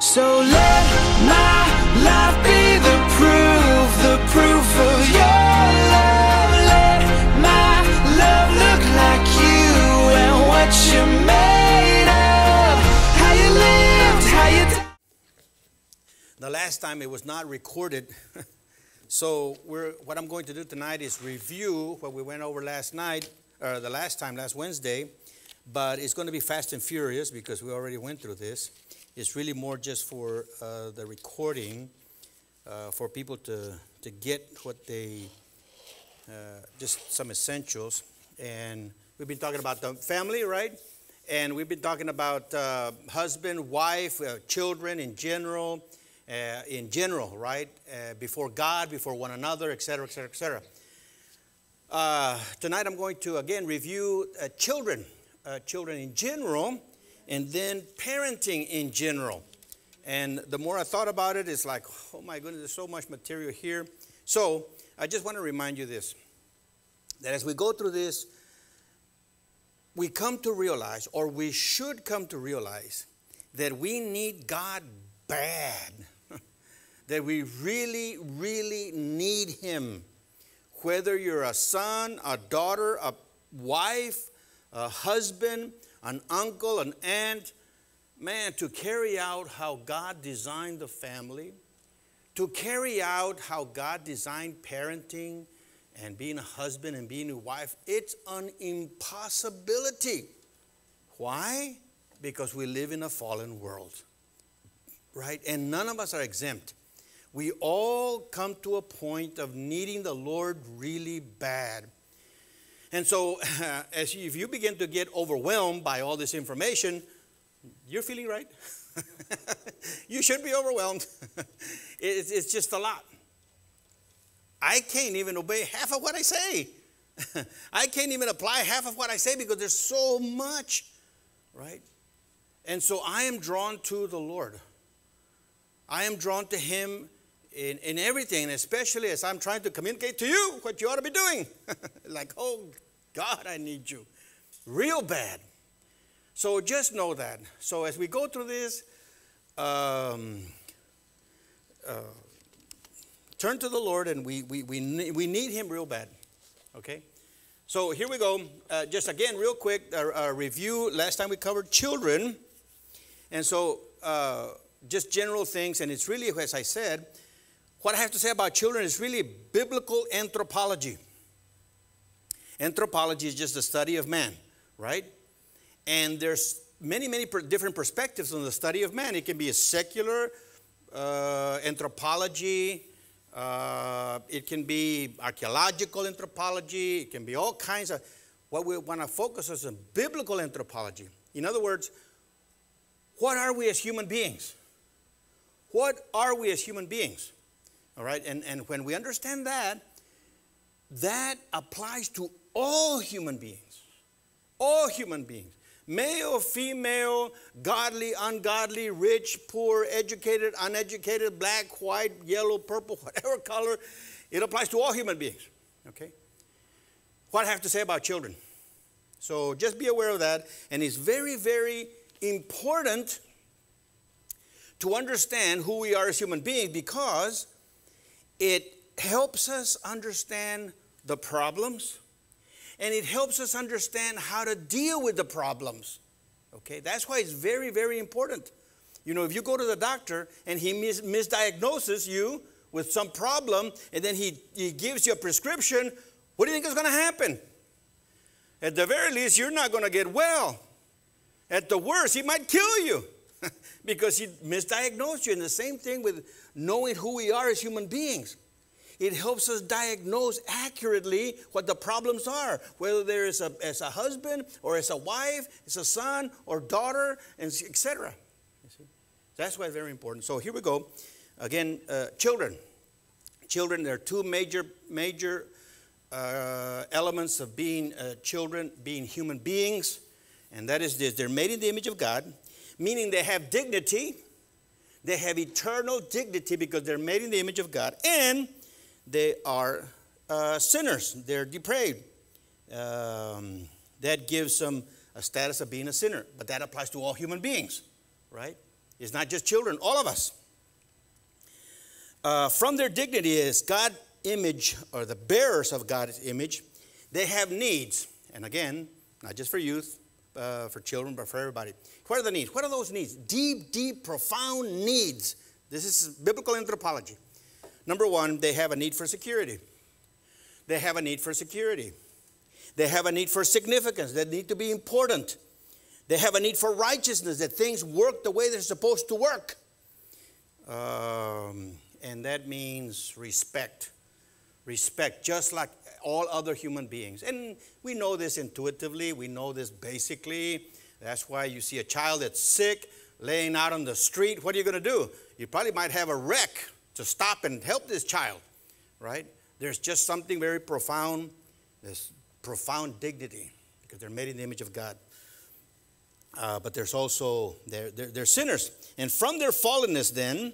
So let my life be the proof of your love. Let my love look like you and what you're made of. How you lived, how you The last time it was not recorded, so what I'm going to do tonight is review what we went over last night, or the last Wednesday, but it's going to be fast and furious because we already went through this. It's really more just for the recording, for people to get what they, just some essentials. And we've been talking about the family, right? And we've been talking about husband, wife, children in general, right? Before God, before one another, etc., etc., etc. Tonight I'm going to, again, review children in general, and then parenting in general. And the more I thought about it, it's like, oh my goodness, there's so much material here. So I just want to remind you this, that as we go through this, we come to realize, or we should come to realize, that we need God bad. That we really, really need Him. Whether you're a son, a daughter, a wife, a husband, an uncle, an aunt, man, to carry out how God designed the family, to carry out how God designed parenting and being a husband and being a wife, it's an impossibility. Why? Because we live in a fallen world, right? And none of us are exempt. We all come to a point of needing the Lord really bad. And so if you begin to get overwhelmed by all this information, you're feeling right. You should be overwhelmed. It's just a lot. I can't even obey half of what I say. I can't even apply half of what I say because there's so much, right? And so I am drawn to the Lord. I am drawn to Him in everything, and especially as I'm trying to communicate to you what you ought to be doing. Like, oh, God, I need you real bad. So just know that. So as we go through this, turn to the Lord, and we need Him real bad. Okay? So here we go. Just again, real quick, a review. Last time we covered children. And so just general things, and it's really, as I said, what I have to say about children is really biblical anthropology. Anthropology is just the study of man, right? And there's many different perspectives on the study of man. It can be a secular anthropology. It can be archaeological anthropology. It can be all kinds of. What we want to focus on is biblical anthropology. In other words, what are we as human beings? What are we as human beings? All right, and when we understand that, that applies to all human beings. All human beings. Male, female, godly, ungodly, rich, poor, educated, uneducated, black, white, yellow, purple, whatever color. It applies to all human beings. Okay? What I have to say about children. So just be aware of that. And it's very, very important to understand who we are as human beings, because it helps us understand the problems, and it helps us understand how to deal with the problems. Okay, that's why it's very, very important. You know, if you go to the doctor and he misdiagnoses you with some problem, and then he gives you a prescription, what do you think is going to happen? At the very least, you're not going to get well. At the worst, he might kill you because he misdiagnosed you. And the same thing with knowing who we are as human beings. It helps us diagnose accurately what the problems are, whether there is as a husband or as a wife, as a son or daughter, and etc. That's why it's very important. So here we go. Again, children. Children, there are two major elements of being children, being human beings. And that is this: they're made in the image of God, meaning they have dignity. They have eternal dignity because they're made in the image of God. And they are sinners. They're depraved. That gives them a status of being a sinner. But that applies to all human beings, right? It's not just children, all of us. From their dignity as God image, or the bearers of God's image, they have needs. And again, not just for youth, for children, but for everybody. What are the needs? What are those needs? Deep, deep, profound needs. This is biblical anthropology. Number one, they have a need for security. They have a need for security. They have a need for significance. They need to be important. They have a need for righteousness, that things work the way they're supposed to work. And that means respect. Respect, just like all other human beings. And we know this intuitively. We know this basically. That's why you see a child that's sick, laying out on the street. What are you going to do? You probably might have a wreck to stop and help this child, right? There's just something very profound, this profound dignity, because they're made in the image of God. But there's also, they're sinners. And from their fallenness then,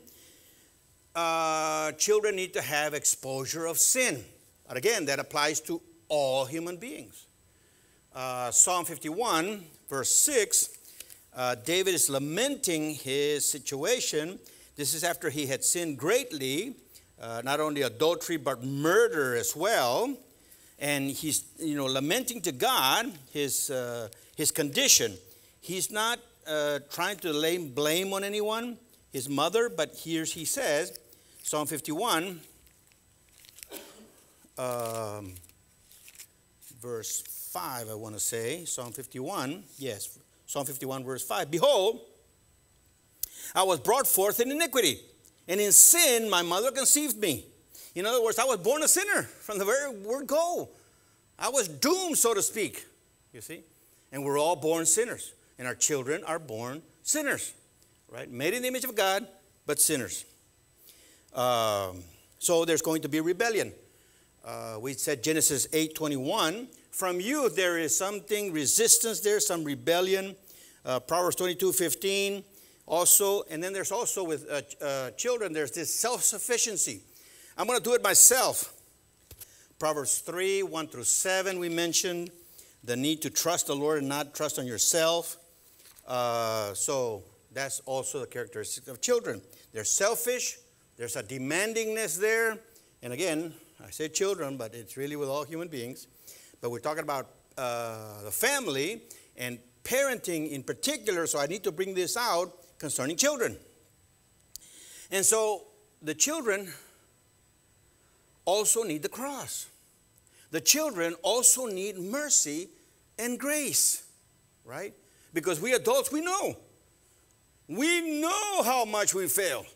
children need to have exposure of sin. But again, that applies to all human beings. Psalm 51, verse 6, David is lamenting his situation. This is after he had sinned greatly, not only adultery, but murder as well. And he's, lamenting to God his condition. He's not trying to lay blame on anyone, his mother, but here he says, Psalm 51, verse 5, I want to say. Psalm 51, yes, Psalm 51, verse 5. Behold, I was brought forth in iniquity, and in sin my mother conceived me. In other words, I was born a sinner from the very word go. I was doomed, so to speak, you see. And we're all born sinners, and our children are born sinners, right? Made in the image of God, but sinners. So there's going to be rebellion. We said Genesis 8:21. From you there is something, resistance there, some rebellion. Proverbs 22:15 also. And then there's also with children, there's this self-sufficiency. I'm going to do it myself. Proverbs 3:1-7 we mentioned. The need to trust the Lord and not trust on yourself. So that's also the characteristic of children. They're selfish. There's a demandingness there. And again, I say children, but it's really with all human beings. But we're talking about the family and parenting in particular, so I need to bring this out concerning children. And so the children also need the cross. The children also need mercy and grace, right? Because we adults, we know. We know how much we fail.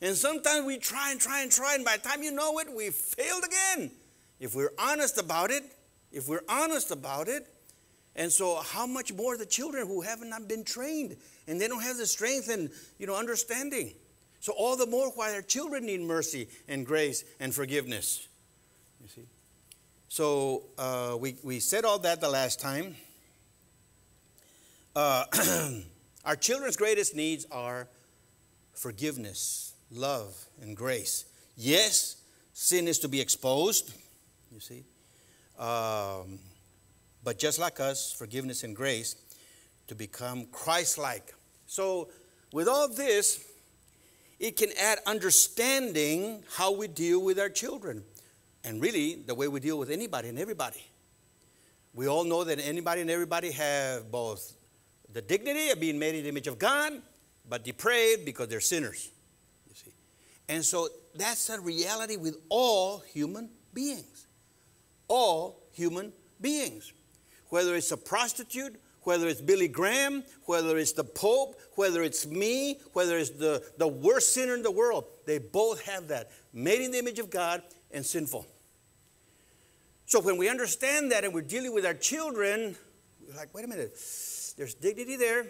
And sometimes we try, and by the time you know it, we failed again. If we're honest about it, and so how much more the children who have not been trained, and they don't have the strength and, understanding. So all the more why our children need mercy and grace and forgiveness, you see. So we said all that the last time. Our children's greatest needs are forgiveness, love, and grace. Yes, sin is to be exposed, you see. But just like us, forgiveness and grace to become Christ-like. So with all this, it can add understanding how we deal with our children. And really, the way we deal with anybody and everybody. We all know that anybody and everybody have both the dignity of being made in the image of God, but depraved because they're sinners, you see. And so that's a reality with all human beings. All human beings. Whether it's a prostitute, whether it's Billy Graham, whether it's the Pope, whether it's me, whether it's the worst sinner in the world, they both have that. Made in the image of God and sinful. So when we understand that and we're dealing with our children, we're like, wait a minute, there's dignity there,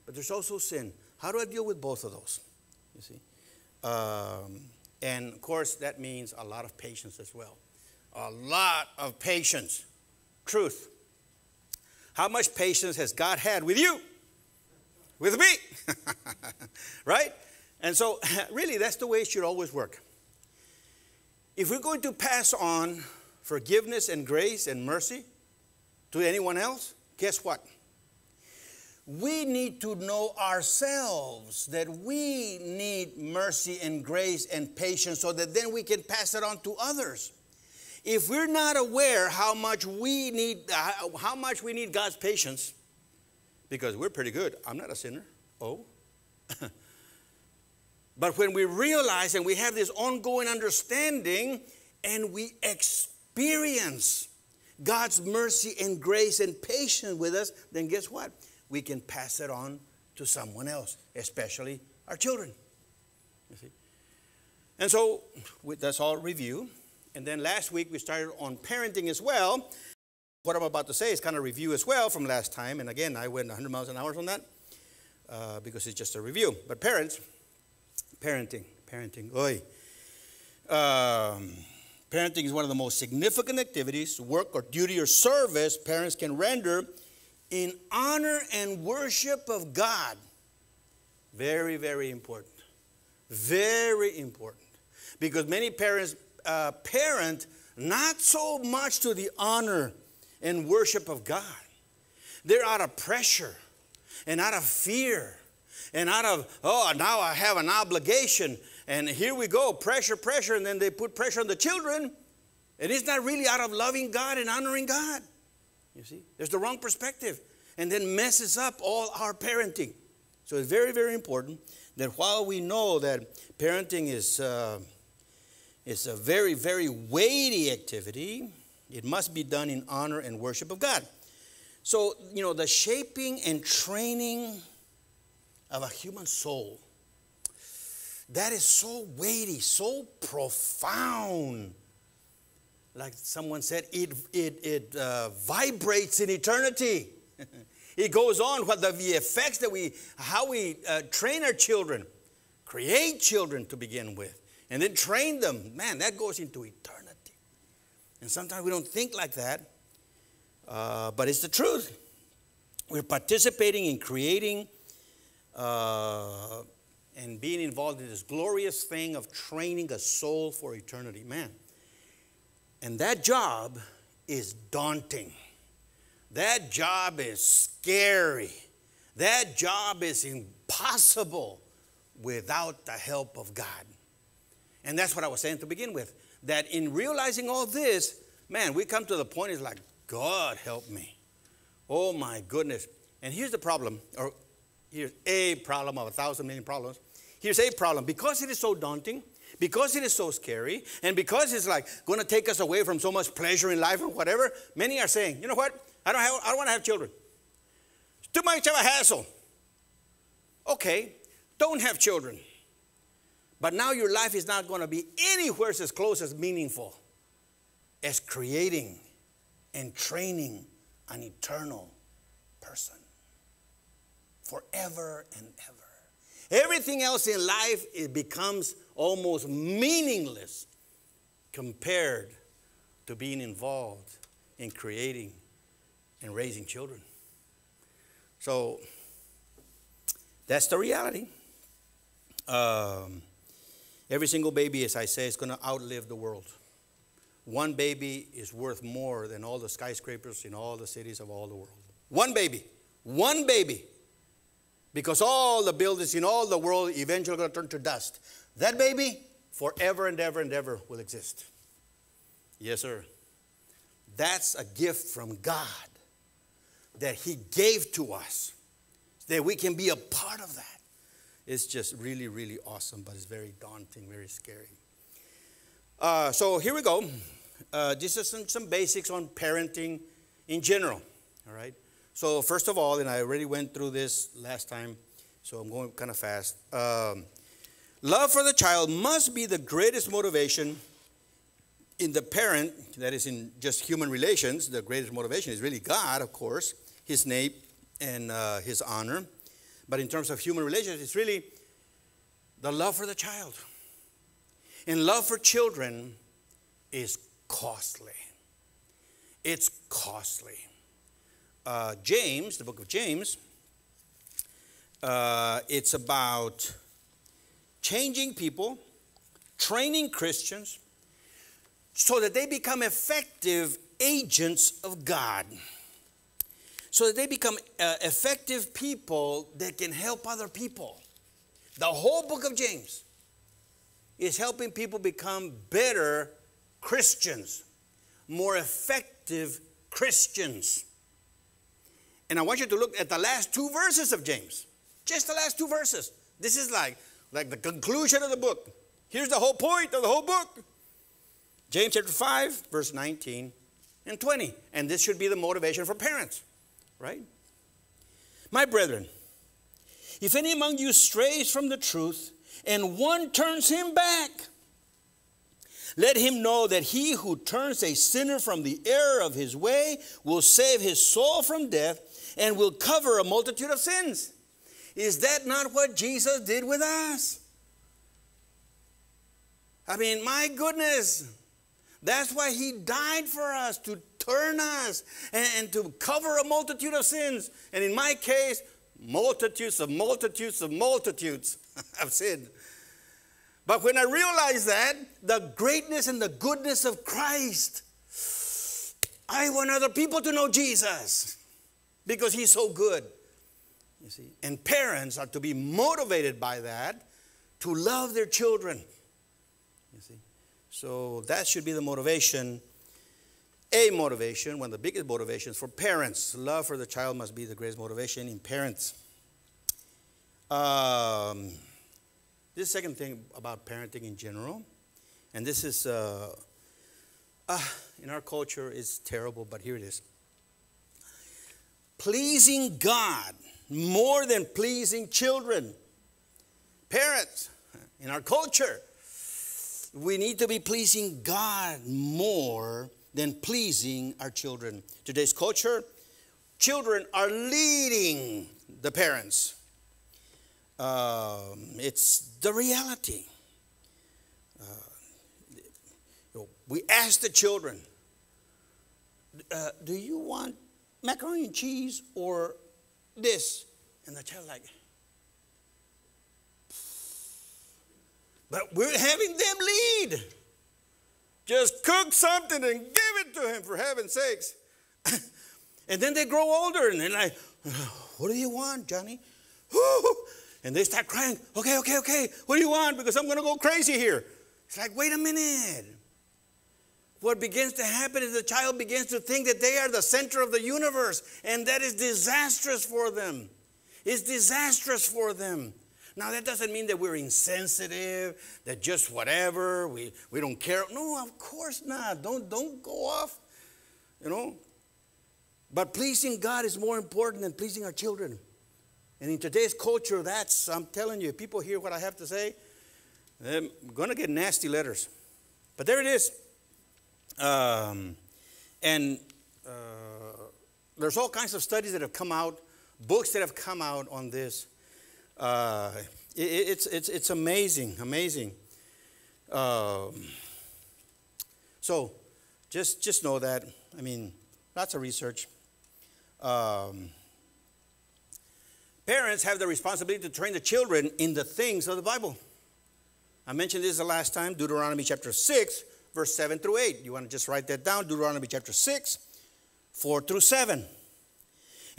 but there's also sin. How do I deal with both of those? You see? And of course, that means a lot of patience as well. A lot of patience. Truth. How much patience has God had with you? With me? Right? And so, really, that's the way it should always work. If we're going to pass on forgiveness and grace and mercy to anyone else, guess what? we need to know ourselves that we need mercy and grace and patience so that then we can pass it on to others. If we're not aware how much we need God's patience, because we're pretty good. I'm not a sinner. Oh. But when we realize and we have this ongoing understanding and we experience God's mercy and grace and patience with us, then guess what? We can pass it on to someone else, especially our children. You see? And so that's all review. And then last week we started on parenting as well. What I'm about to say is kind of review as well from last time. And again, I went 100 miles an hour on that because it's just a review. But parenting. Oy. Parenting is one of the most significant activities, work or duty or service parents can render in honor and worship of God. Very, very important. Very important. Because many parents parent not so much to the honor and worship of God. They're out of pressure and out of fear and out of, oh, now I have an obligation. And here we go, pressure, and then they put pressure on the children. And it's not really out of loving God and honoring God. You see, there's the wrong perspective. And then messes up all our parenting. So it's very, very important that while we know that parenting is a very, very weighty activity, it must be done in honor and worship of God. So, you know, the shaping and training of a human soul, that is so weighty, so profound. Like someone said, it vibrates in eternity. It goes on what the effects that how we train our children, create children to begin with, and then train them. Man, that goes into eternity. And sometimes we don't think like that, but it's the truth. We're participating in creating and being involved in this glorious thing of training a soul for eternity. Man. And that job is daunting. That job is scary. That job is impossible without the help of God. And that's what I was saying to begin with. That in realizing all this, man, we come to the point, it's like, God help me. Oh my goodness. And here's the problem, or here's a problem of 1,000 million problems. Here's a problem. Because it is so daunting, because it is so scary, and because it's like going to take us away from so much pleasure in life or whatever, many are saying, you know what? I don't want to have children. It's too much of a hassle. Okay, don't have children. But now your life is not going to be anywhere as close as meaningful as creating and training an eternal person forever and ever. Everything else in life, it becomes almost meaningless compared to being involved in creating and raising children. So that's the reality. Every single baby, as I say, is going to outlive the world. One baby is worth more than all the skyscrapers in all the cities of all the world. One baby. One baby. Because all the buildings in all the world eventually going to turn to dust. That baby, forever and ever and ever will exist. Yes, sir. That's a gift from God that He gave to us, that we can be a part of that. It's just really, really awesome, but it's very daunting, very scary. So here we go. This is some basics on parenting in general, all right? So first of all, and I already went through this last time, so I'm going kind of fast. Love for the child must be the greatest motivation in the parent, that is in just human relations. The greatest motivation is really God, of course, His name and His honor. But in terms of human relations, it's really the love for the child. And love for children is costly. It's costly. James, the book of James, it's about changing people, training Christians, so that they become effective agents of God. so that they become effective people that can help other people. The whole book of James is helping people become better Christians, more effective Christians. And I want you to look at the last 2 verses of James. Just the last 2 verses. This is like the conclusion of the book. Here's the whole point of the whole book. James chapter 5, verse 19 and 20. And this should be the motivation for parents, right? My brethren, if any among you strays from the truth, and one turns him back, let him know that he who turns a sinner from the error of his way will save his soul from death and will cover a multitude of sins. Is that not what Jesus did with us? I mean, my goodness, that's why he died for us, to turn us and to cover a multitude of sins. And in my case, multitudes of multitudes of multitudes of sin. But when I realized that, the greatness and the goodness of Christ, I want other people to know Jesus because he's so good. You see, and parents are to be motivated by that to love their children. You see, so that should be the motivation. A motivation, one of the biggest motivations for parents. Love for the child must be the greatest motivation in parents. This second thing about parenting in general, and this is in our culture is terrible, but here it is. Pleasing God more than pleasing children. Parents, in our culture, we need to be pleasing God more than pleasing our children. Today's culture, children are leading the parents. It's the reality. We ask the children, do you want macaroni and cheese or this? And the child like, but we're having them lead. Just cook something and give it to him, for heaven's sakes. And then they grow older and they're like, what do you want, Johnny? And they start crying, okay, what do you want? Because I'm going to go crazy here. It's like, wait a minute. What begins to happen is the child begins to think that they are the center of the universe, and that is disastrous for them. It's disastrous for them. Now, that doesn't mean that we're insensitive, that just whatever, we don't care. No, of course not. Don't go off, you know. But pleasing God is more important than pleasing our children. And in today's culture, I'm telling you, if people hear what I have to say, they're going to get nasty letters. But there it is. There's all kinds of studies that have come out, books that have come out on this. It's amazing. So just know that. I mean, lots of research. Parents have the responsibility to train the children in the things of the Bible. I mentioned this the last time, Deuteronomy chapter 6, verse 7 through 8. You want to just write that down, Deuteronomy chapter 6, 4 through 7.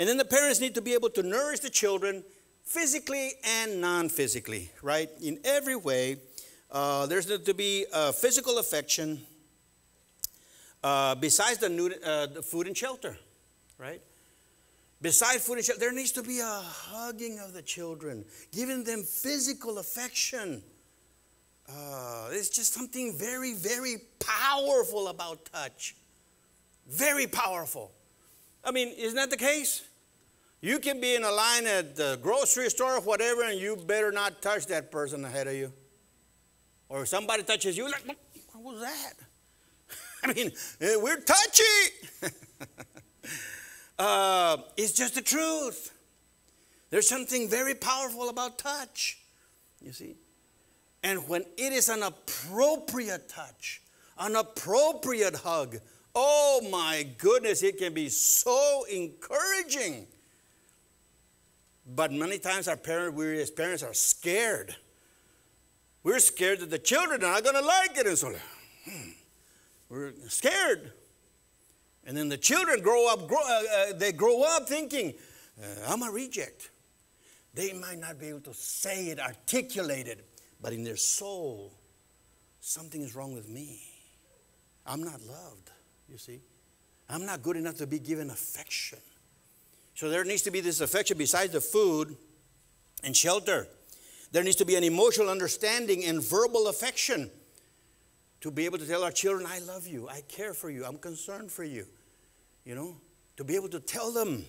And then the parents need to be able to nourish the children physically and non-physically, right? In every way, there's to be physical affection besides the food and shelter, right? Besides food and shelter, there needs to be a hugging of the children, giving them physical affection. There's just something very, very powerful about touch. Very powerful. I mean, isn't that the case? You can be in a line at the grocery store or whatever, and you better not touch that person ahead of you. Or if somebody touches you, like, what was that? I mean, we're touchy. It's just the truth. There's something very powerful about touch, you see. And when it is an appropriate touch, an appropriate hug, oh my goodness, it can be so encouraging. But many times we as parents are scared. We're scared that the children are not going to like it. And so we're scared. And then the children grow up thinking, I'm a reject. They might not be able to say it, articulate it, but in their soul, something is wrong with me. I'm not loved, you see. I'm not good enough to be given affection. So there needs to be this affection besides the food and shelter. There needs to be an emotional understanding and verbal affection to be able to tell our children, I love you, I care for you, I'm concerned for you. You know, to be able to tell them.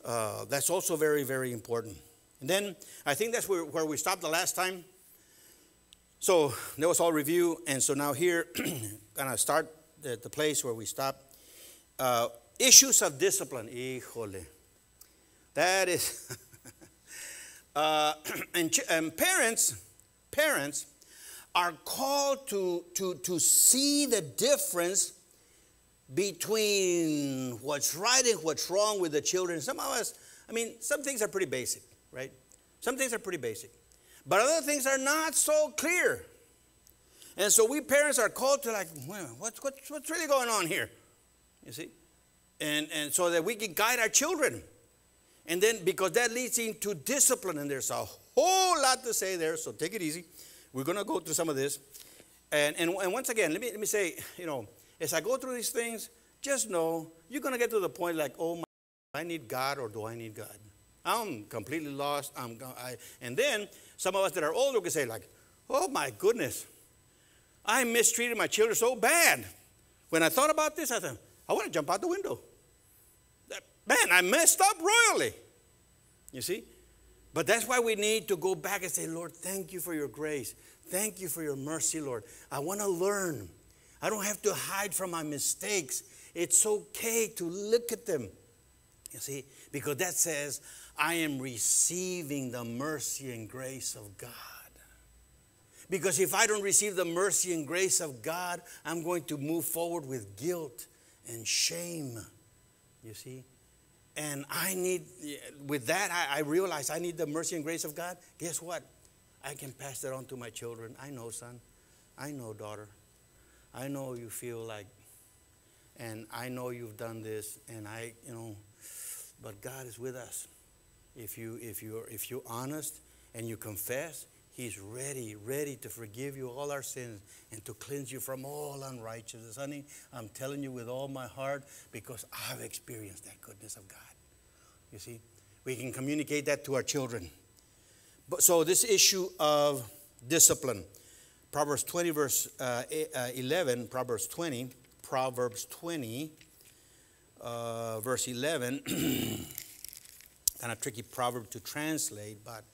That's also very, very important. And then I think that's where we stopped the last time. So that was all review. And so now here, gonna start the place where we stopped. Issues of discipline. Híjole. That is, and parents are called to see the difference between what's right and what's wrong with the children. Some of us, I mean, some things are pretty basic, right? Some things are pretty basic. But other things are not so clear. And so we parents are called to like, well, what's really going on here? You see? And so that we can guide our children. And then because that leads into discipline, and there's a whole lot to say there, so take it easy. We're going to go through some of this. And once again, let me say, you know, as I go through these things, just know you're going to get to the point like, oh, my, I need God or do I need God? I'm completely lost. And then some of us that are older can say like, oh, my goodness, I mistreated my children so bad. When I thought about this, I thought, I want to jump out the window. Man, I messed up royally. You see? But that's why we need to go back and say, Lord, thank you for your grace. Thank you for your mercy, Lord. I want to learn. I don't have to hide from my mistakes. It's okay to look at them. You see? Because that says, I am receiving the mercy and grace of God. Because if I don't receive the mercy and grace of God, I'm going to move forward with guilt and shame. You see? And I need, with that, I realize I need the mercy and grace of God. Guess what? I can pass that on to my children. I know, son. I know, daughter. I know you feel like, and I know you've done this, and but God is with us. If you're honest and you confess, He's ready to forgive you all our sins and to cleanse you from all unrighteousness. Honey, I'm telling you with all my heart because I've experienced that goodness of God. You see, we can communicate that to our children. But so this issue of discipline, Proverbs 20 verse 11, Proverbs 20 verse 11, kind of tricky proverb to translate, but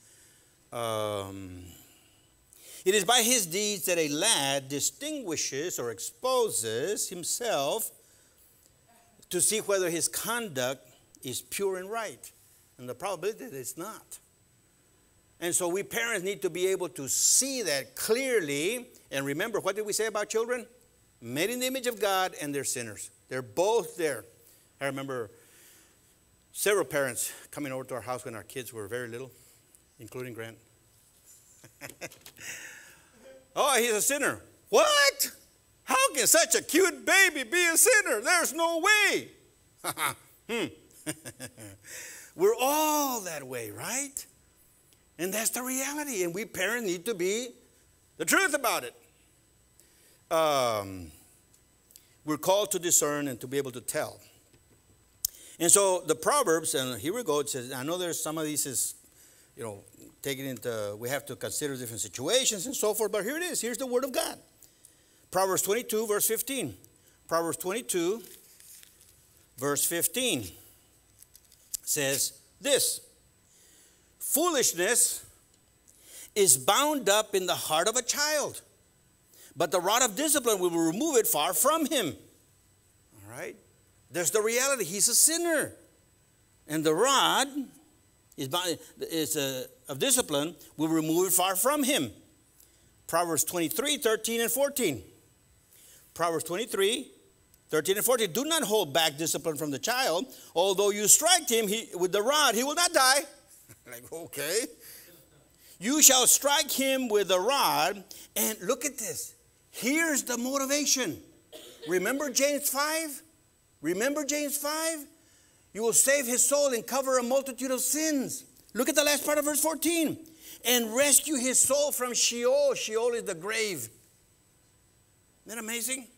it is by his deeds that a lad distinguishes or exposes himself to see whether his conduct is pure and right. And the probability that it's not. And so we parents need to be able to see that clearly. And remember, what did we say about children? Made in the image of God, and they're sinners. They're both there. I remember several parents coming over to our house when our kids were very little, including Grant. Oh, he's a sinner. What? How can such a cute baby be a sinner? There's no way. We're all that way, right? And that's the reality. And we parents need to be the truth about it. We're called to discern and to be able to tell. And so the Proverbs, and here we go, it says, I know there's some of these is, taking into, we have to consider different situations and so forth, but here it is. Here's the Word of God. Proverbs 22, verse 15. Proverbs 22, verse 15 says this: foolishness is bound up in the heart of a child, but the rod of discipline will remove it far from him. All right? There's the reality. He's a sinner. And the rod of discipline will remove it far from him. Proverbs 23, 13 and 14. Proverbs 23, 13 and 14. Do not hold back discipline from the child. Although you strike him with the rod, he will not die. Like, okay. You shall strike him with the rod. And look at this. Here's the motivation. Remember James 5? Remember James 5? You will save his soul and cover a multitude of sins. Look at the last part of verse 14. And rescue his soul from Sheol. Sheol is the grave. Isn't that amazing?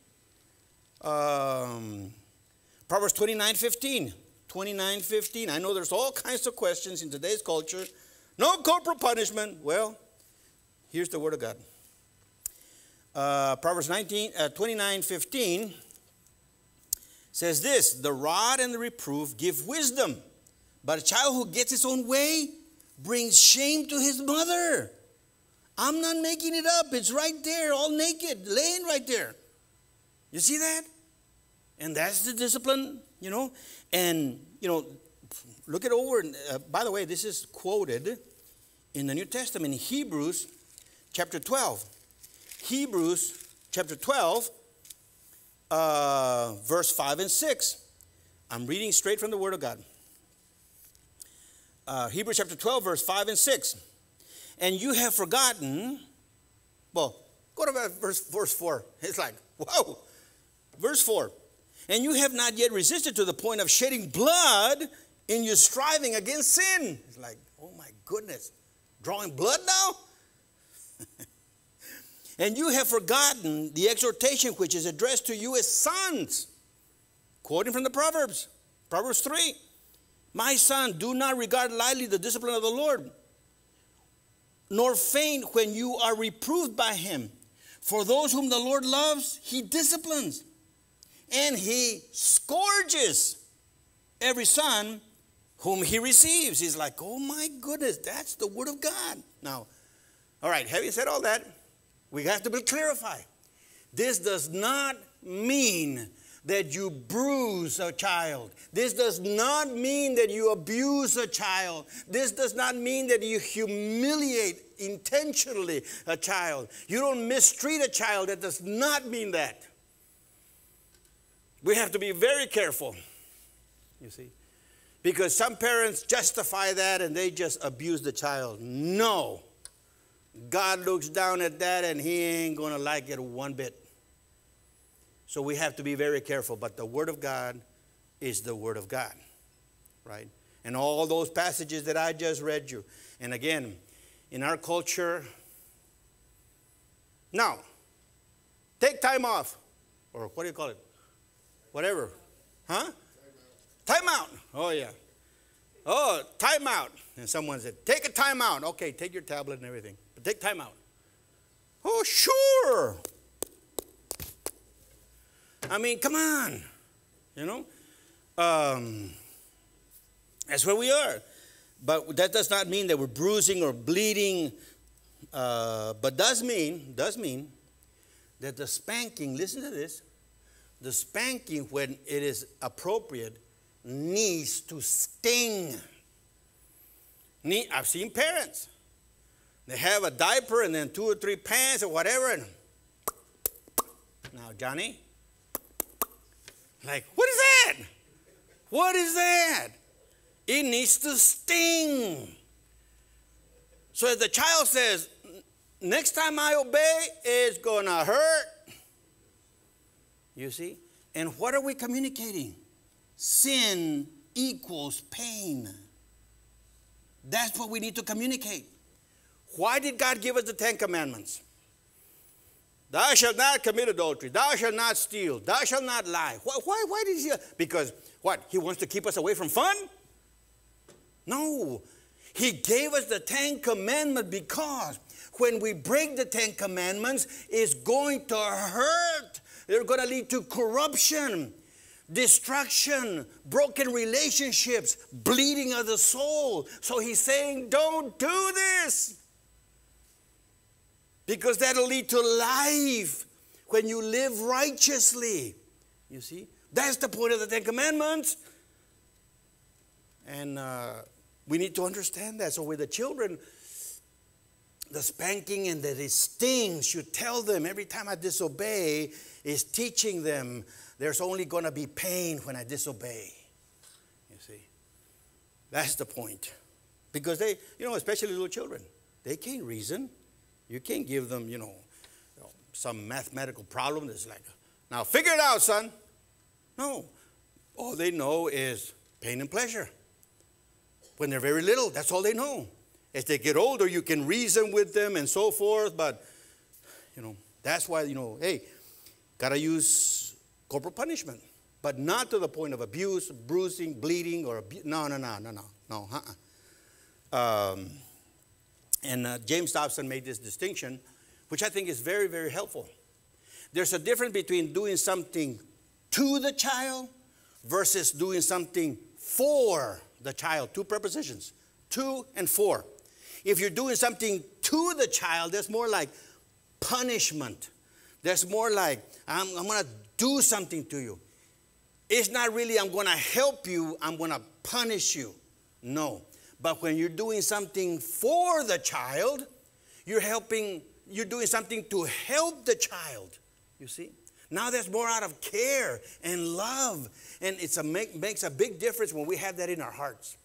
Proverbs 29:15. 29:15. I know there's all kinds of questions in today's culture. No corporal punishment. Well, here's the word of God. Proverbs 29:15 says this: the rod and the reproof give wisdom, but a child who gets his own way brings shame to his mother. I'm not making it up. It's right there, all naked, laying right there. You see that? And that's the discipline, you know. And, you know, look it over. By the way, this is quoted in the New Testament, in Hebrews chapter 12. Hebrews chapter 12, verse 5 and 6. I'm reading straight from the Word of God. Hebrews chapter 12, verse 5 and 6. And you have forgotten, well, go to verse 4. It's like, whoa. Verse 4. And you have not yet resisted to the point of shedding blood in your striving against sin. It's like, oh my goodness, drawing blood now? And you have forgotten the exhortation which is addressed to you as sons. Quoting from the Proverbs. Proverbs 3. My son, do not regard lightly the discipline of the Lord, nor faint when you are reproved by him. For those whom the Lord loves, he disciplines, and he scourges every son whom he receives. He's like, oh my goodness, that's the word of God. Now, all right, having said all that, we have to clarify. This does not mean that you bruise a child. This does not mean that you abuse a child. This does not mean that you humiliate intentionally a child. You don't mistreat a child. That does not mean that. We have to be very careful, you see, because some parents justify that and they just abuse the child. No. God looks down at that and he ain't going to like it one bit. So we have to be very careful. But the Word of God is the Word of God, right? And all those passages that I just read you. And again, in our culture, now, take time off. Or what do you call it? Whatever. Huh? Time out. Oh, yeah. Oh, time out. And someone said, take a time out. Okay, take your tablet and everything. But take time out. Oh, sure. I mean, come on. You know? That's where we are. But that does not mean that we're bruising or bleeding. But does mean that the spanking, listen to this, the spanking when it is appropriate needs to sting. I've seen parents. They have a diaper and then 2 or 3 pants or whatever. And now, Johnny, like, what is that? What is that? It needs to sting. So if the child says, next time I obey, it's going to hurt. You see? And what are we communicating? Sin equals pain. That's what we need to communicate. Why did God give us the 10 Commandments? Thou shalt not commit adultery. Thou shalt not steal. Thou shalt not lie. Why did he? Because what? He wants to keep us away from fun? No. He gave us the 10 Commandments because when we break the 10 Commandments, it's going to hurt. They're going to lead to corruption, destruction, broken relationships, bleeding of the soul. So he's saying, don't do this. Because that'll lead to life when you live righteously. You see? That's the point of the 10 Commandments. And we need to understand that. So with the children, the spanking and the stings should tell them every time I disobey is teaching them there's only going to be pain when I disobey. You see? That's the point. Because they, especially little children, they can't reason. You can't give them, some mathematical problem that's like, now figure it out, son. No. all they know is pain and pleasure. When they're very little, that's all they know. As they get older, you can reason with them and so forth, but, that's why, hey, got to use corporal punishment, but not to the point of abuse, bruising, bleeding, or no. And James Dobson made this distinction, which I think is very, very helpful. There's a difference between doing something to the child versus doing something for the child. Two prepositions, to and for. If you're doing something to the child, that's more like punishment. That's more like, I'm going to do something to you. It's not really, I'm going to help you, I'm going to punish you. No. But when you're doing something for the child, you're doing something to help the child. You see? Now that's more out of care and love. And makes a big difference when we have that in our hearts.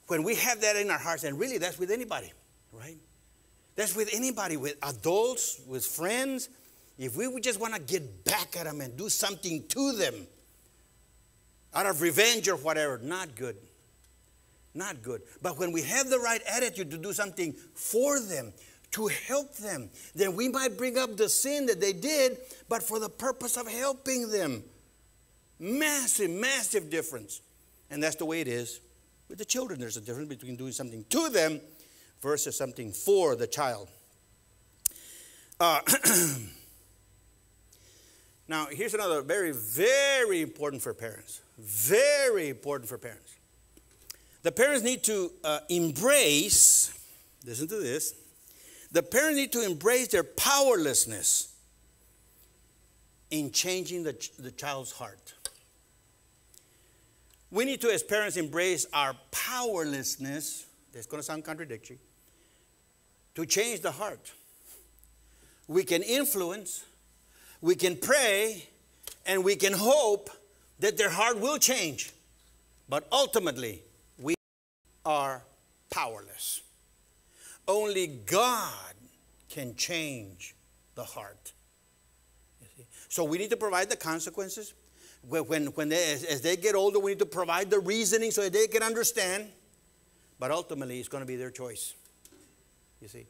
When we have that in our hearts, and really that's with anybody, right? That's with anybody, with adults, with friends. If we would just want to get back at them and do something to them out of revenge or whatever, not good. Not good. But when we have the right attitude to do something for them, to help them, then we might bring up the sin that they did, but for the purpose of helping them. Massive, massive difference. And that's the way it is with the children. There's a difference between doing something to them versus something for the child. Now, here's another very, very important for parents. Very important for parents. The parents need to embrace, listen to this, the parents need to embrace their powerlessness in changing the child's heart. We need to, as parents, embrace our powerlessness, that's going to sound contradictory, to change the heart. We can influence, we can pray, and we can hope that their heart will change. But ultimately, we are powerless. Only God can change the heart. You see? So we need to provide the consequences. As they get older, we need to provide the reasoning so that they can understand. But ultimately, it's going to be their choice. You see?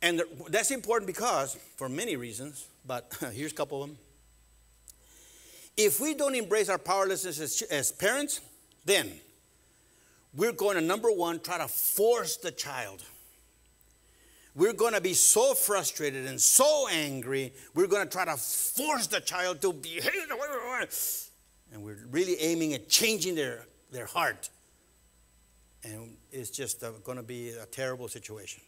And that's important because, for many reasons, but here's a couple of them. If we don't embrace our powerlessness as parents, then we're going to, number one, try to force the child. We're going to be so frustrated and so angry, we're going to try to force the child to behave. And we're really aiming at changing their heart. And it's just going to be a terrible situation.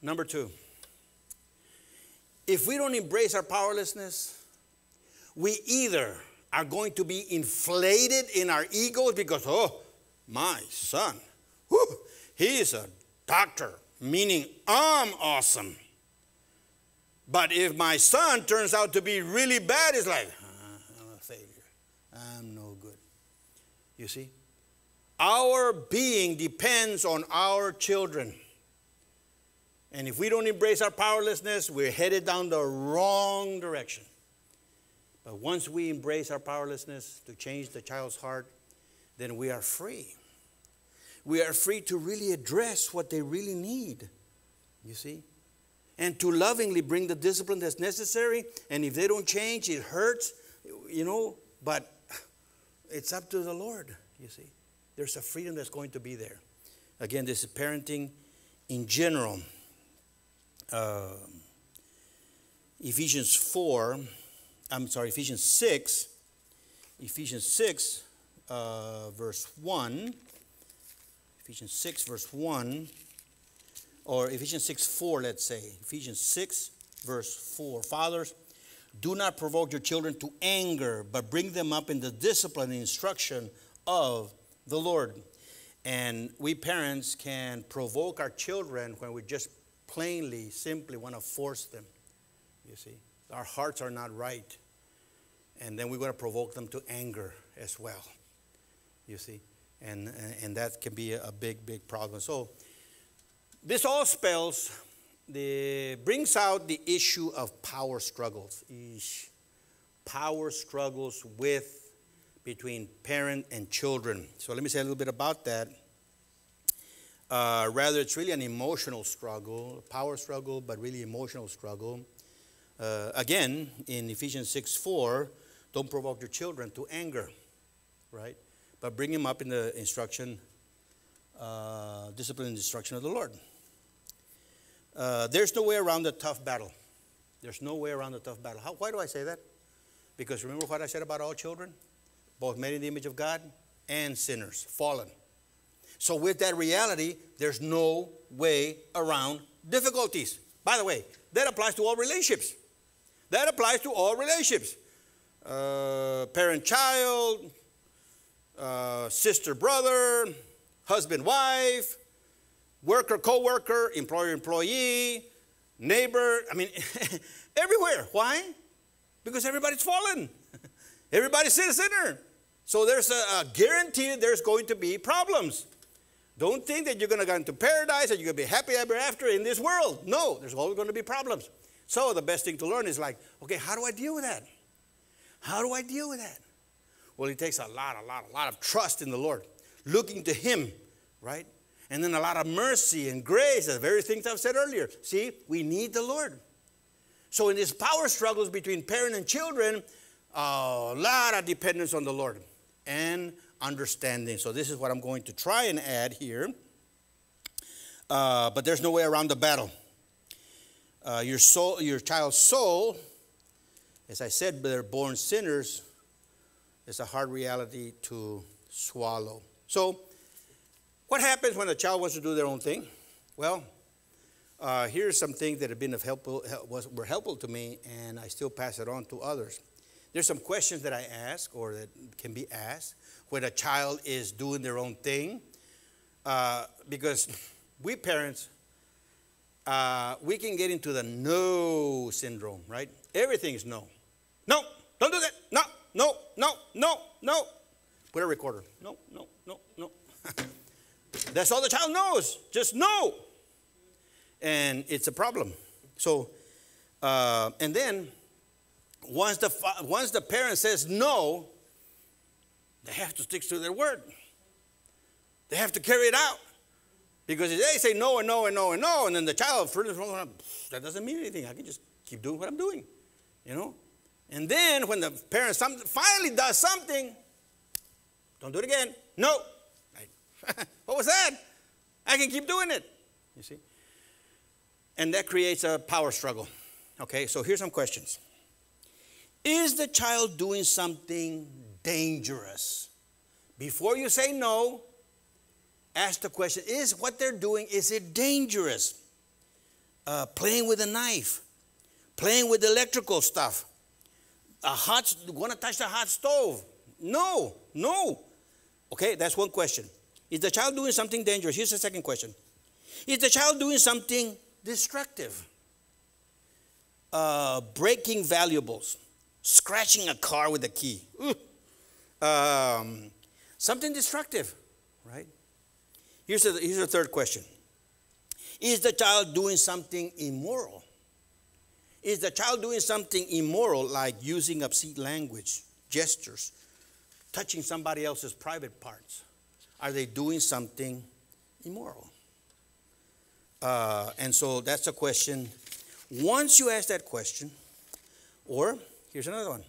Number two, if we don't embrace our powerlessness, we either are going to be inflated in our egos because, oh, my son, whew, he's a doctor, meaning I'm awesome. But if my son turns out to be really bad, it's like, I'm a failure. I'm no good. You see? Our being depends on our children. And if we don't embrace our powerlessness, we're headed down the wrong direction. But once we embrace our powerlessness to change the child's heart, then we are free. We are free to really address what they really need, you see? And to lovingly bring the discipline that's necessary. And if they don't change, it hurts, but it's up to the Lord, you see? There's a freedom that's going to be there. Again, this is parenting in general. Ephesians 6, verse 1. Ephesians 6, verse 1. Or Ephesians 6, 4, let's say. Ephesians 6, verse 4. Fathers, do not provoke your children to anger, but bring them up in the discipline and instruction of the Lord. And we parents can provoke our children when we just plainly, simply want to force them. You see, our hearts are not right. And then we're going to provoke them to anger as well. You see, and that can be a big, big problem. So this all brings out the issue of power struggles. Power struggles with between parent and children. So let me say a little bit about that. Rather, it's really an emotional struggle, a power struggle, but really emotional struggle. Again, in Ephesians 6:4, don't provoke your children to anger, right? But bring them up in the instruction, discipline and instruction of the Lord. There's no way around the tough battle. There's no way around the tough battle. Why do I say that? Because remember what I said about all children? Both made in the image of God and sinners, fallen. So with that reality, there's no way around difficulties. By the way, that applies to all relationships. That applies to all relationships. Parent-child, sister-brother, husband-wife, worker, co-worker, employer-employee, neighbor. I mean, everywhere. Why? Because everybody's fallen. Everybody's a sinner. So there's a guarantee that there's going to be problems. Don't think that you're going to go into paradise and you're going to be happy ever after in this world. No, there's always going to be problems. So the best thing to learn is like, okay, how do I deal with that? How do I deal with that? Well, it takes a lot of trust in the Lord. Looking to Him, right? And then a lot of mercy and grace, the very things I've said earlier. See, we need the Lord. So in these power struggles between parent and children, a lot of dependence on the Lord and understanding. So this is what I'm going to try and add here. But there's no way around the battle. Your child's soul, as I said, they're born sinners. It's a hard reality to swallow. So what happens when a child wants to do their own thing? Well, here's some things that have been were helpful to me, and I still pass it on to others. There's some questions that I ask or that can be asked when a child is doing their own thing. Because we parents, we can get into the no syndrome, right? Everything is no. No, don't do that. No, no, no, no, no. Put a recorder. No, no, no, no. That's all the child knows. Just no. And it's a problem. So, and then once the parent says no, they have to stick to their word. They have to carry it out. Because if they say no and no and no and no, and then the child, that doesn't mean anything. I can just keep doing what I'm doing, you know. And then when the parent finally does something, don't do it again. No. What was that? I can keep doing it, you see. And that creates a power struggle. Okay, so here's some questions. Is the child doing something dangerous? Before you say no, ask the question, is what they're doing, is it dangerous? Playing with a knife, playing with electrical stuff, want to touch the hot stove? No, no. Okay, that's one question. Is the child doing something dangerous? Here's the second question. Is the child doing something destructive? Breaking valuables, scratching a car with a key. Something destructive, right? Here's the third question. Is the child doing something immoral? Is the child doing something immoral, like using obscene language, gestures, touching somebody else's private parts? Are they doing something immoral? And so that's a question. Once you ask that question, or here's another one.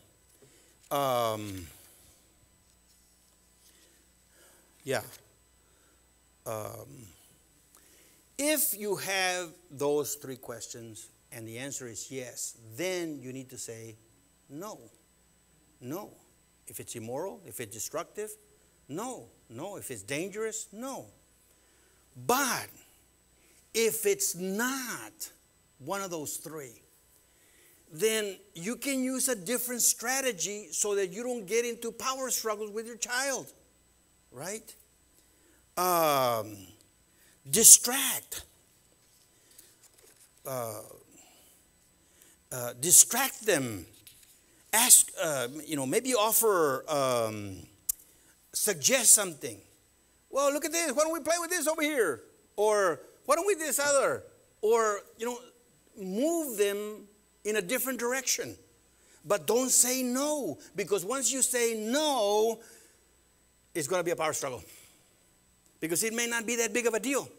If you have those three questions and the answer is yes, then you need to say no. No. If it's immoral, if it's destructive, no. No. If it's dangerous, no. But if it's not one of those three, then you can use a different strategy so that you don't get into power struggles with your child, right? Distract. Distract them. Ask, maybe offer, suggest something. Well, look at this. Why don't we play with this over here? Or why don't we do this other? Or, move them in a different direction. But don't say no, because once you say no, it's going to be a power struggle. Because it may not be that big of a deal.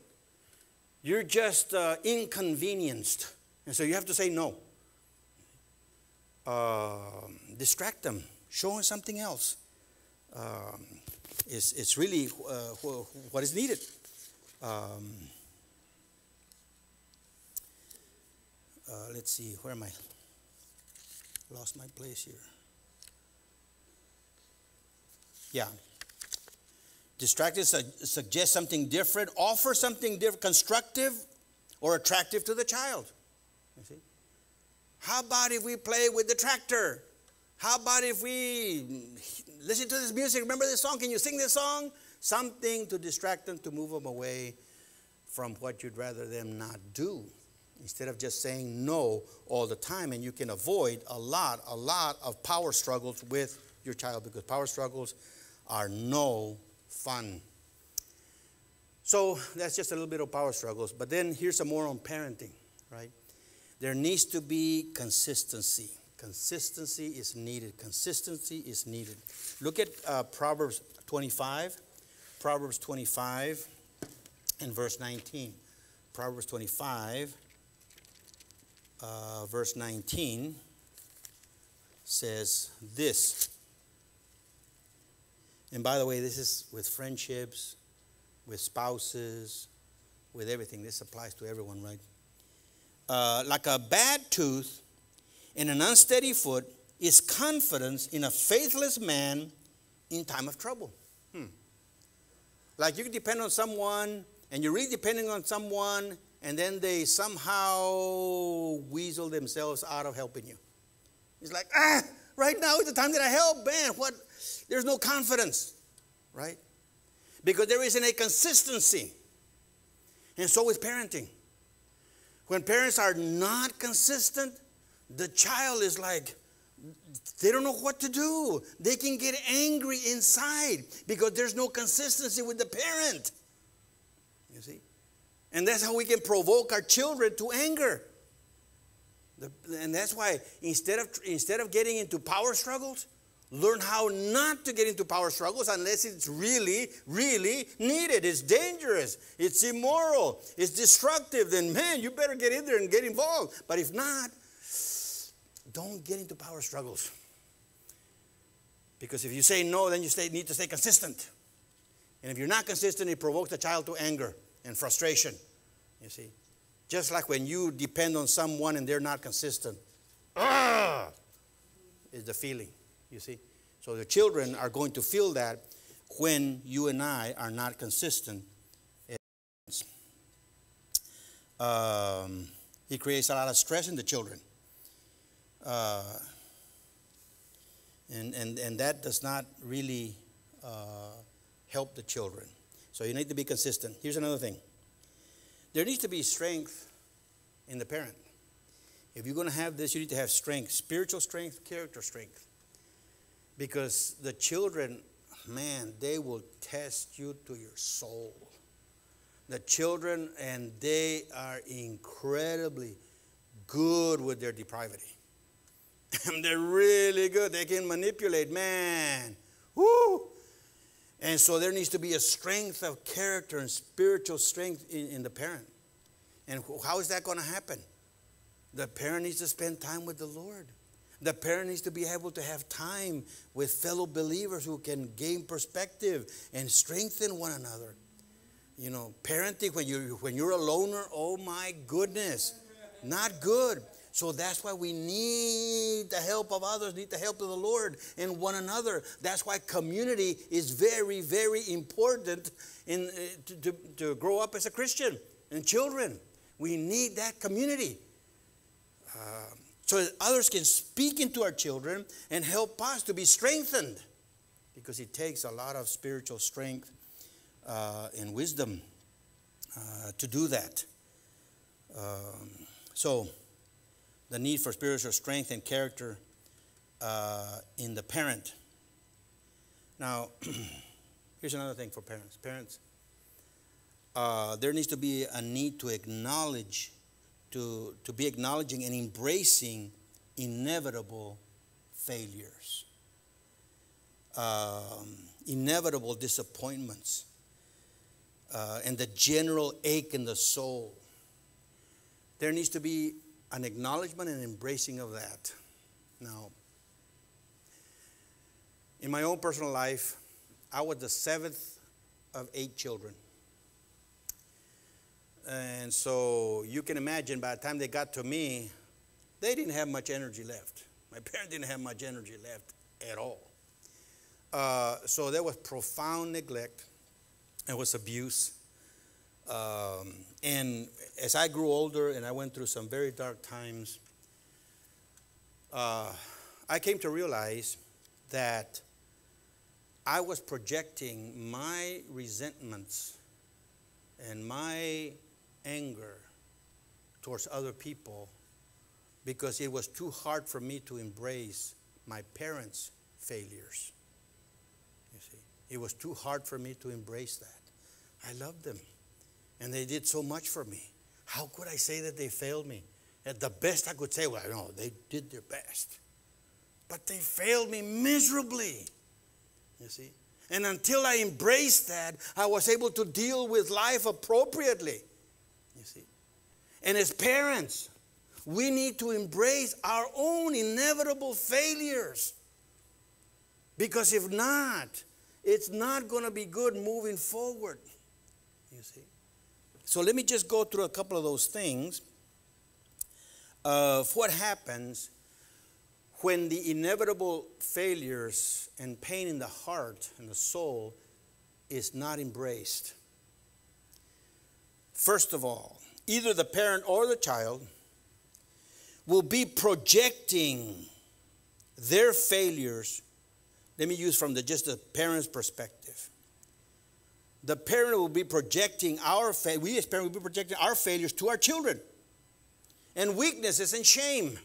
You're just inconvenienced. And so you have to say no. Distract them. Show them something else. It's really what is needed. Let's see, where am I? Lost my place here. Yeah. Distracted suggest something different, offer something different, constructive or attractive to the child. You see? How about if we play with the tractor? How about if we listen to this music? Remember this song? Can you sing this song? Something to distract them, to move them away from what you'd rather them not do. Instead of just saying no all the time, and you can avoid a lot of power struggles with your child, because power struggles are no fun. So that's just a little bit of power struggles. But then here's some more on parenting, right? There needs to be consistency. Consistency is needed. Consistency is needed. Look at Proverbs 25. Proverbs 25 and verse 19. Proverbs 25, verse 19 says this. And by the way, this is with friendships, with spouses, with everything. This applies to everyone, right? Like a bad tooth and an unsteady foot is confidence in a faithless man in time of trouble. Like you can depend on someone, and you're really depending on someone, and then they somehow weasel themselves out of helping you. It's like, right now is the time that I help. Man, what? There's no confidence, right? Because there isn't a consistency. And so with parenting. When parents are not consistent, the child is like, they don't know what to do. They can get angry inside because there's no consistency with the parent. You see? And that's how we can provoke our children to anger. And that's why instead of getting into power struggles, learn how not to get into power struggles unless it's really, really needed. It's dangerous. It's immoral. It's destructive. Then, man, you better get in there and get involved. But if not, don't get into power struggles. Because if you say no, then you need to stay consistent. And if you're not consistent, it provokes the child to anger and frustration. You see? Just like when you depend on someone and they're not consistent. Is the feeling. You see? So the children are going to feel that when you and I are not consistent. It creates a lot of stress in the children. And that does not really help the children. So you need to be consistent. Here's another thing. There needs to be strength in the parent. If you're going to have this, you need to have strength, spiritual strength, character strength. Because the children, man, they will test you to your soul. The children, and they are incredibly good with their depravity. And they're really good. They can manipulate, man. Woo! And so there needs to be a strength of character and spiritual strength in the parent. And how is that going to happen? The parent needs to spend time with the Lord. The parent needs to be able to have time with fellow believers who can gain perspective and strengthen one another. You know, parenting, when you're a loner, oh my goodness, not good. So that's why we need the help of others, need the help of the Lord and one another. That's why community is very, very important to grow up as a Christian and children. We need that community. So that others can speak into our children and help us to be strengthened. Because it takes a lot of spiritual strength and wisdom to do that. So the need for spiritual strength and character in the parent. Now, here's another thing for parents. Parents, there needs to be a need to acknowledge, to be acknowledging and embracing inevitable failures, inevitable disappointments, and the general ache in the soul. There needs to be an acknowledgement and embracing of that. Now, in my own personal life, I was the 7th of 8 children. And so you can imagine by the time they got to me, they didn't have much energy left. My parents didn't have much energy left at all. So there was profound neglect. There was abuse. And as I grew older and I went through some very dark times, I came to realize that I was projecting my resentments and my anger towards other people because it was too hard for me to embrace my parents' failures. You see, it was too hard for me to embrace that. I loved them, and they did so much for me. How could I say that they failed me? At the best I could say, well, no, they did their best. But they failed me miserably, you see. And until I embraced that, I was able to deal with life appropriately, you see. And as parents, we need to embrace our own inevitable failures. Because if not, it's not going to be good moving forward, you see. So let me just go through a couple of those things of what happens when the inevitable failures and pain in the heart and the soul is not embraced. First of all, either the parent or the child will be projecting their failures. Let me use from just the parent's perspective. The parent will be projecting we as parents will be projecting our failures to our children, and weaknesses and shame.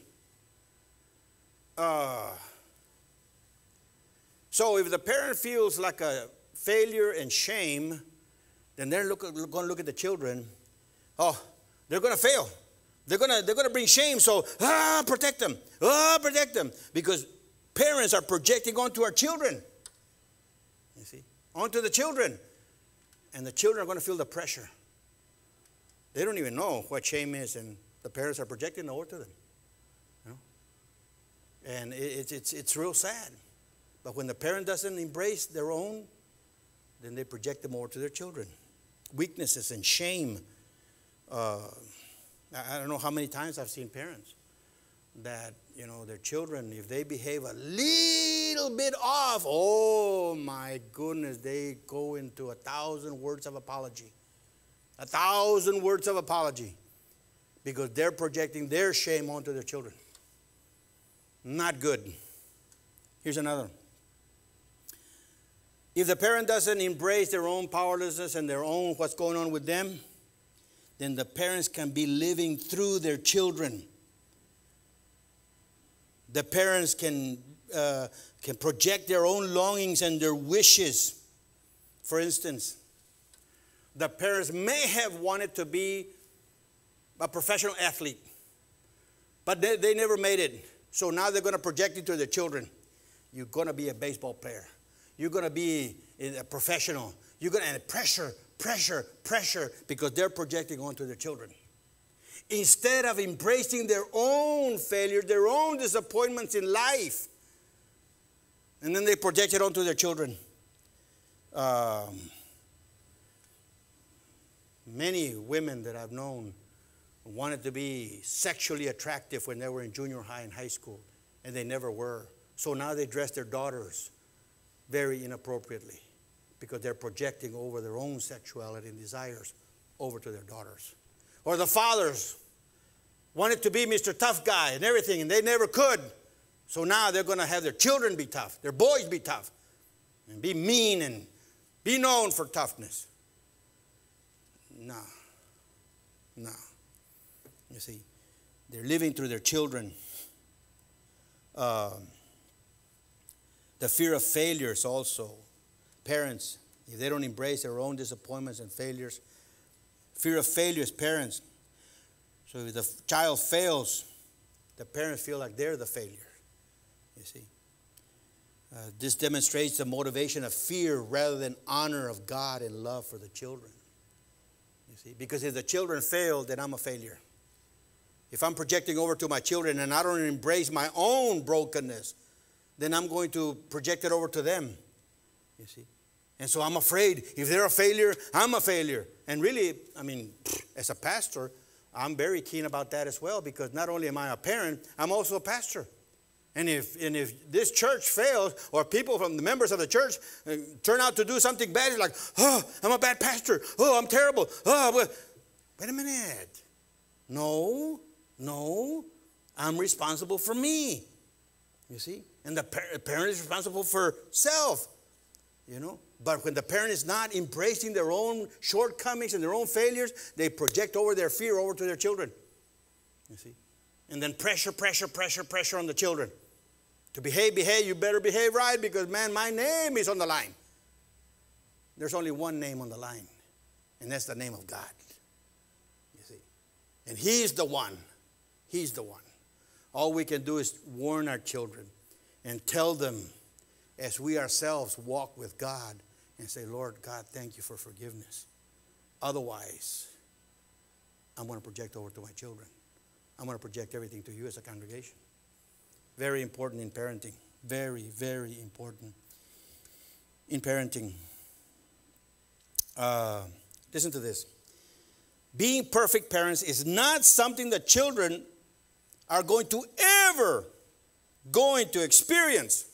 So if the parent feels like a failure and shame, then they're going to look at the children. Oh, they're going to fail. They're going to bring shame. So protect them. Protect them, because parents are projecting onto our children. You see, onto the children, and the children are going to feel the pressure. They don't even know what shame is, and the parents are projecting over to them. And it's real sad. But when the parent doesn't embrace their own, then they project them over to their children. Weaknesses and shame. I don't know how many times I've seen parents that, their children, if they behave a little bit off, oh my goodness, they go into 1,000 words of apology. 1,000 words of apology. Because they're projecting their shame onto their children. Not good. Here's another one. If the parent doesn't embrace their own powerlessness and their own what's going on with them, then the parents can be living through their children. The parents can project their own longings and their wishes. For instance, the parents may have wanted to be a professional athlete, but they never made it. So now they're going to project it to their children. You're going to be a baseball player. You're going to be a professional. And pressure, because they're projecting onto their children. Instead of embracing their own failures, their own disappointments in life, and then they project it onto their children. Many women that I've known wanted to be sexually attractive when they were in junior high and high school, and they never were. So now they dress their daughters very inappropriately because they're projecting over their own sexuality and desires over to their daughters. Or the fathers wanted to be Mr. Tough Guy and everything, and they never could. So now they're going to have their children be tough, their boys be tough, and be mean and be known for toughness. No. You see, they're living through their children. The fear of failures also. Parents, if they don't embrace their own disappointments and failures, fear of failures, parents. So if the child fails, the parents feel like they're the failure. You see. This demonstrates the motivation of fear rather than honor of God and love for the children. You see, because if the children fail, then I'm a failure. If I'm projecting over to my children and I don't embrace my own brokenness, then I'm going to project it over to them. You see. And so I'm afraid if they're a failure, I'm a failure. And really, I mean, as a pastor, I'm very keen about that as well, because not only am I a parent, I'm also a pastor. And if this church fails, or people from the members of the church turn out to do something bad, it's like, oh, I'm a bad pastor. Oh, I'm terrible. Oh, wait a minute. No, I'm responsible for me. You see? And the parent is responsible for self. You know? But when the parent is not embracing their own shortcomings and their own failures, they project over their fear over to their children. You see? And then pressure on the children. To behave, you better behave right, because, man, my name is on the line. There's only one name on the line, and that's the name of God. You see? And He's the one. He's the one. All we can do is warn our children and tell them, as we ourselves walk with God, and say, Lord God, thank you for forgiveness. Otherwise, I'm going to project over to my children. I'm going to project everything to you as a congregation. Very important in parenting. Very, very important in parenting. Listen to this. Being perfect parents is not something that children are going to experience.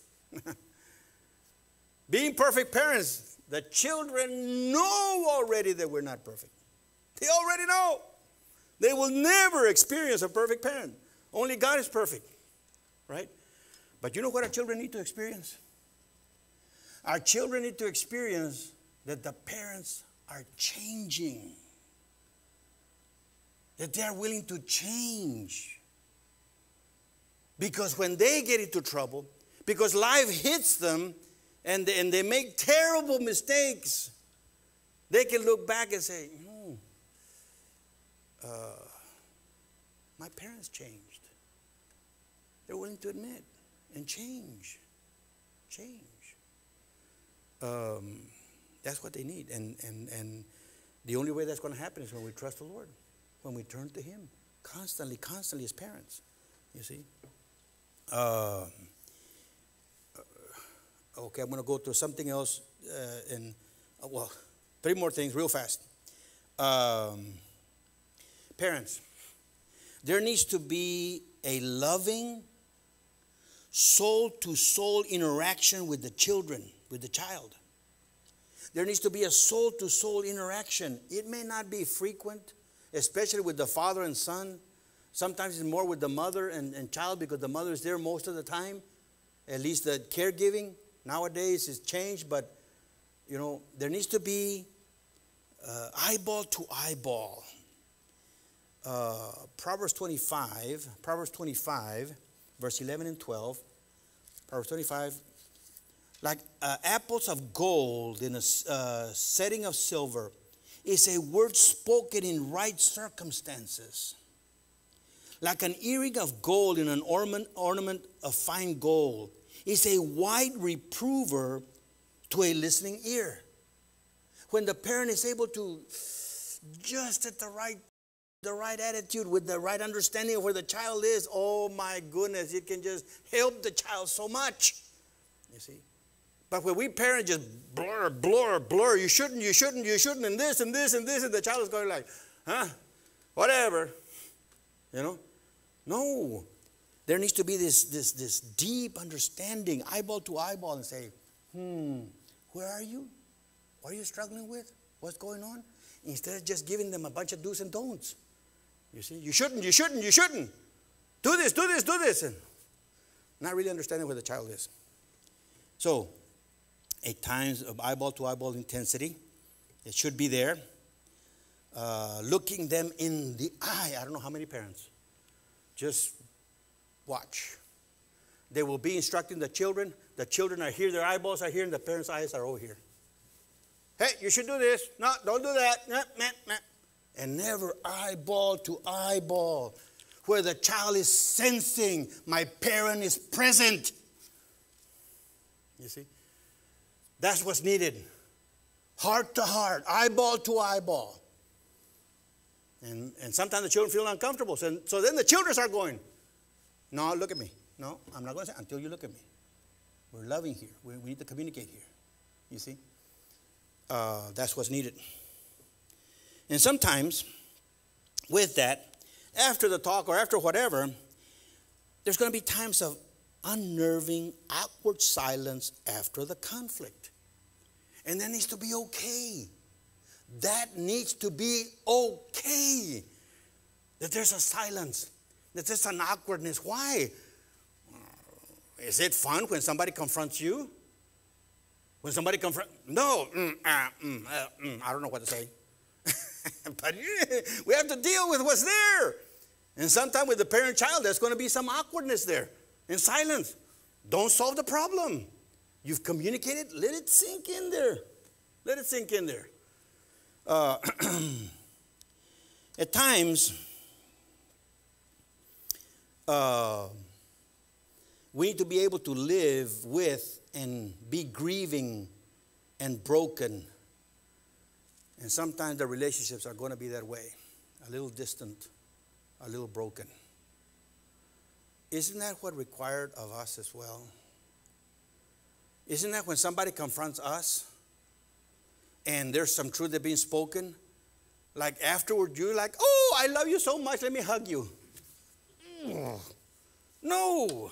Being perfect parents, the children know already that we're not perfect. They already know. They will never experience a perfect parent. Only God is perfect, right? But you know what our children need to experience? Our children need to experience that the parents are changing, that they are willing to change. Because when they get into trouble, because life hits them and they make terrible mistakes, they can look back and say, my parents changed. They're willing to admit and change. That's what they need. And the only way that's going to happen is when we trust the Lord, when we turn to Him constantly as parents. You see? Okay, I'm going to go to something else. Three more things real fast. Parents, there needs to be a loving, soul-to-soul interaction with the children, with the child. There needs to be a soul-to-soul interaction. It may not be frequent, especially with the father and son. Sometimes it's more with the mother and child, because the mother is there most of the time. At least the caregiving nowadays has changed, but you know, there needs to be eyeball to eyeball. Proverbs 25, verse 11 and 12. Proverbs 25, like apples of gold in a setting of silver is a word spoken in right circumstances. Like an earring of gold in an ornament of fine gold is a wide reprover to a listening ear. When the parent is able to just at the right attitude, with the right understanding of where the child is, oh my goodness, it can just help the child so much. You see? But when we parent just blur, you shouldn't, and this, and the child is going like, whatever. You know? No. There needs to be this deep understanding, eyeball to eyeball, and say, where are you? What are you struggling with? What's going on? Instead of just giving them a bunch of do's and don'ts. You see, you shouldn't. Do this. And not really understanding where the child is. So, at times of eyeball to eyeball intensity, it should be there. Looking them in the eye. I don't know how many parents. Just watch. They will be instructing the children. The children are here, their eyeballs are here, and the parents' eyes are over here. Hey, you should do this. No, don't do that. And never eyeball to eyeball, where the child is sensing my parent is present. You see? That's what's needed. Heart to heart, eyeball to eyeball. And sometimes the children feel uncomfortable. So then the children start going, no, look at me. No, I'm not going to say until you look at me. We're loving here. We need to communicate here. You see? That's what's needed. And sometimes with that, after the talk or after whatever, there's going to be times of unnerving, awkward silence after the conflict. And that needs to be okay. That needs to be okay. That there's a silence. That there's an awkwardness. Why? Is it fun when somebody confronts you? When somebody confronts... No. I don't know what to say. But we have to deal with what's there. And sometimes with the parent-child, there's going to be some awkwardness there. In silence. Don't solve the problem. You've communicated. Let it sink in there. Let it sink in there. At times, we need to be able to live with and be grieving and broken. And sometimes the relationships are going to be that way. A little distant, a little broken. Isn't that what required of us as well? Isn't that when somebody confronts us and there's some truth that's being spoken, like afterward you're like, oh, I love you so much, let me hug you. No.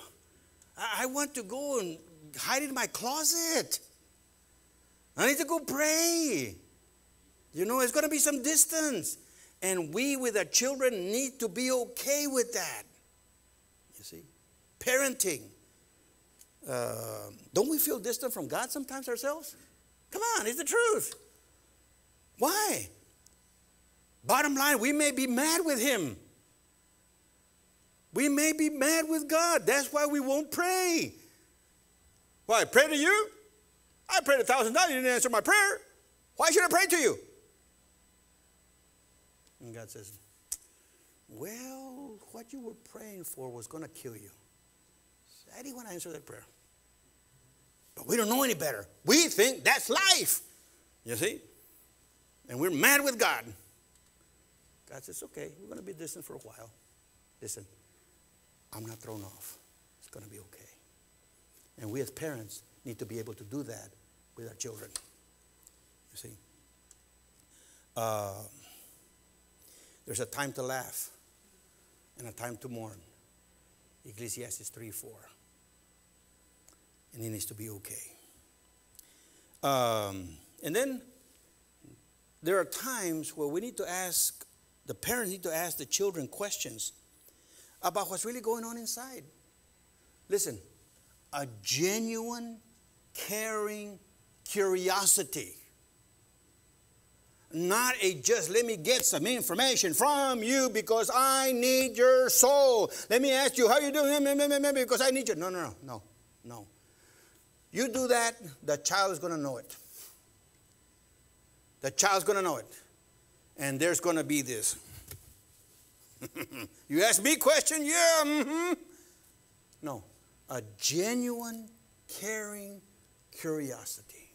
I want to go and hide in my closet. I need to go pray. You know, it's going to be some distance. And we with our children need to be okay with that. You see? Parenting. Don't we feel distant from God sometimes ourselves? Come on, it's the truth. Why? Bottom line, we may be mad with Him. We may be mad with God. That's why we won't pray. Why? I pray to you? I prayed 1,000 times. You didn't answer my prayer. Why should I pray to you? And God says, well, what you were praying for was going to kill you. I didn't want to answer that prayer. But we don't know any better. We think that's life. You see? And we're mad with God. God says, okay, we're going to be distant for a while. Listen, I'm not thrown off. It's going to be okay. And we as parents need to be able to do that with our children. You see? There's a time to laugh and a time to mourn. Ecclesiastes 3:4. And it needs to be okay. And then there are times where we need to ask, the parents need to ask the children questions about what's really going on inside. Listen, a genuine, caring curiosity. Not a just let me get some information from you because I need your soul. Let me ask you how you doing because I need you. No. You do that, the child is going to know it. The child's going to know it. And there's going to be this. You ask me a question? Yeah. Mm-hmm. No. A genuine, caring curiosity.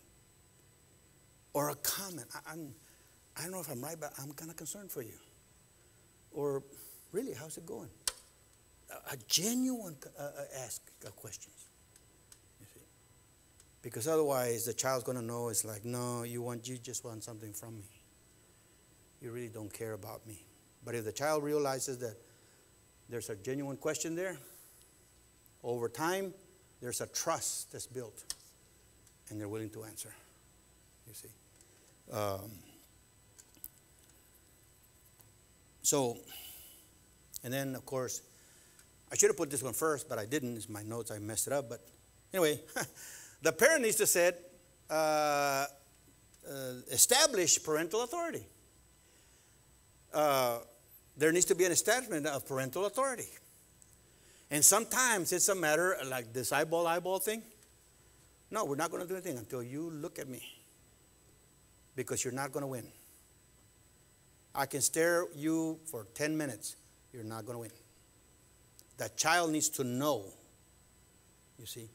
Or a comment. I don't know if I'm right, but I'm kind of concerned for you. Or, really, how's it going? A genuine ask questions. You see? Because otherwise, the child's going to know it's like, no, you just want something from me. You really don't care about me. But if the child realizes that there's a genuine question there, over time, there's a trust that's built. And they're willing to answer. You see? And then, of course, I should have put this one first, but I didn't. It's my notes. I messed it up. But anyway, the parent needs to establish parental authority. There needs to be an establishment of parental authority. And sometimes it's a matter like this eyeball thing. No, we're not going to do anything until you look at me. Because you're not going to win. I can stare at you for 10 minutes. You're not going to win. The child needs to know. You see?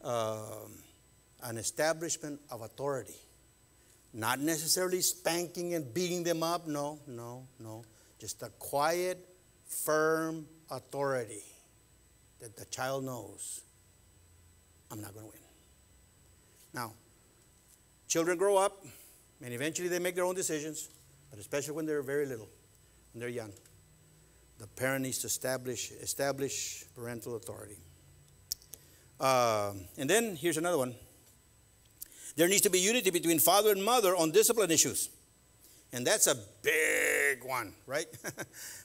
an establishment of authority. Not necessarily spanking and beating them up. No, no, no. Just a quiet, firm authority that the child knows, I'm not going to win. Now, children grow up, and eventually they make their own decisions, but especially when they're very little, when they're young. The parent needs to establish parental authority. And then here's another one. There needs to be unity between father and mother on discipline issues. And that's a big one, right?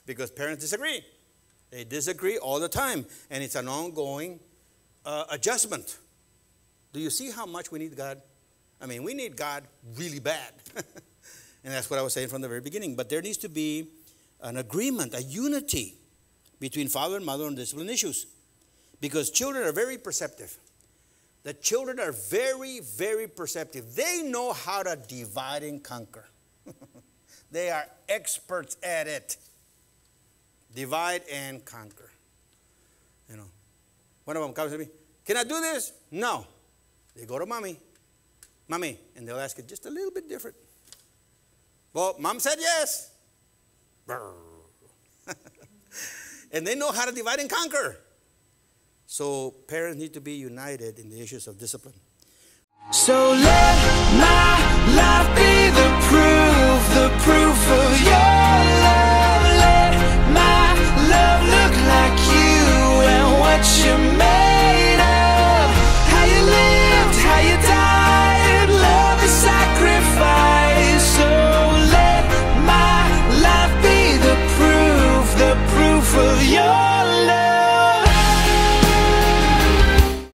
Because parents disagree. They disagree all the time. And it's an ongoing adjustment. Do you see how much we need God? I mean, we need God really bad. And that's what I was saying from the very beginning. But there needs to be an agreement, a unity between father and mother on discipline issues. Because children are very perceptive. The children are very, very perceptive. They know how to divide and conquer. They are experts at it. Divide and conquer. You know, one of them comes to me, can I do this? No. They go to mommy. Mommy, and they'll ask it just a little bit different. Well, mom said yes. And they know how to divide and conquer. So parents need to be united in the issues of discipline. So let my life